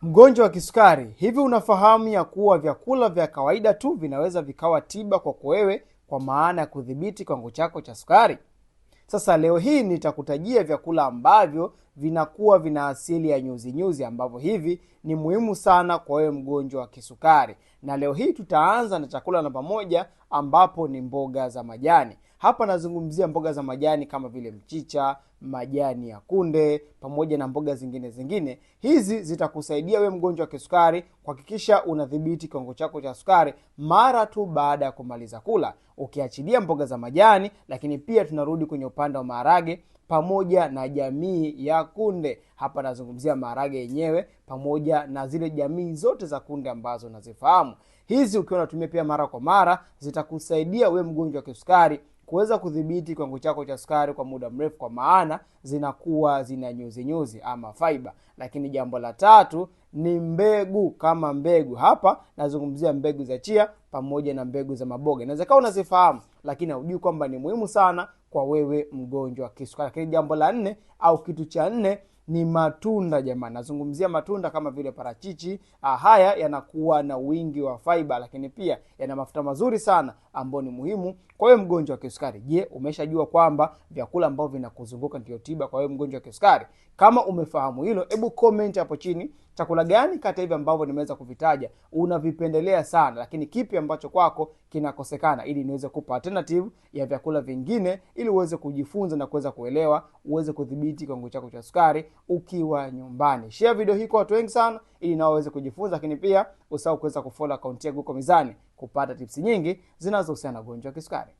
Mgonjwa wa kisukari, hivi unafahamu ya kuwa vyakula vya kawaida tu vinaweza vikawa tiba kwako wewe, kwa maana ya kudhibiti kiwango chako cha sukari? Sasa leo hii nitakutajia vyakula ambavyo vinakuwa vina asili ya nyuzi nyuzi, ambavyo hivi ni muhimu sana kwa wewe mgonjwa wa kisukari. Na leo hii tutaanza na chakula namba moja, ambapo ni mboga za majani. Hapa nazungumzia mboga za majani kama vile mchicha, majani ya kunde, pamoja na mboga zingine. Hizi zitakusaidia wewe mgonjwa wa kisukari kuhakikisha unadhibiti kiwango chako cha sukari mara tu baada ya kumaliza kula, ukiachilia mboga za majani. Lakini pia tunarudi kwenye upande wa maharage pamoja na jamii ya kunde. Hapa nazungumzia maharage yenyewe pamoja na zile jamii zote za kunde ambazo nazifahamu. Hizi ukiwa unatumia pia mara kwa mara, zitakusaidia wewe mgonjwa wa kisukari kuweza kudhibiti kiwango chako cha sukari kwa muda mrefu, kwa maana zinakuwa zina nyuzi nyuzi ama fiber. Lakini jambo la tatu ni mbegu kama mbegu. Hapa nazungumzia mbegu za chia pamoja na mbegu za maboga. Inawezekana unazifahamu, lakini hujui kwamba ni muhimu sana kwa wewe mgonjwa wa kisukari. Lakini jambo la nne au kitu cha nne ni matunda jamani. Nazungumzia matunda kama vile parachichi. Haya yanakuwa na wingi wa fiber, lakini pia yana mafuta mazuri sana ambayo ni muhimu kwa wewe mgonjwa wa kisukari. Je, umeshajua kwamba vyakula ambavyo vinakuzunguka ndio tiba kwa wewe mgonjwa wa kisukari? Kama umefahamu hilo, hebu comment hapo chini chakula gani kati hivi ambavyo nimeweza kuvitaja unavipendelea sana, lakini kipi ambacho kwako kinakosekana, ili niweze kupa alternative ya vyakula vingine, ili uweze kujifunza na kuweza kuelewa, uweze kudhibiti kiwango chako cha sukari ukiwa nyumbani. Share video hii kwa watu wengi sana ili nao waweze kujifunza, lakini pia usahau kuweza kufollow account yangu kwa Mizani kupata tips nyingi zinazohusiana na ugonjwa wa kisukari.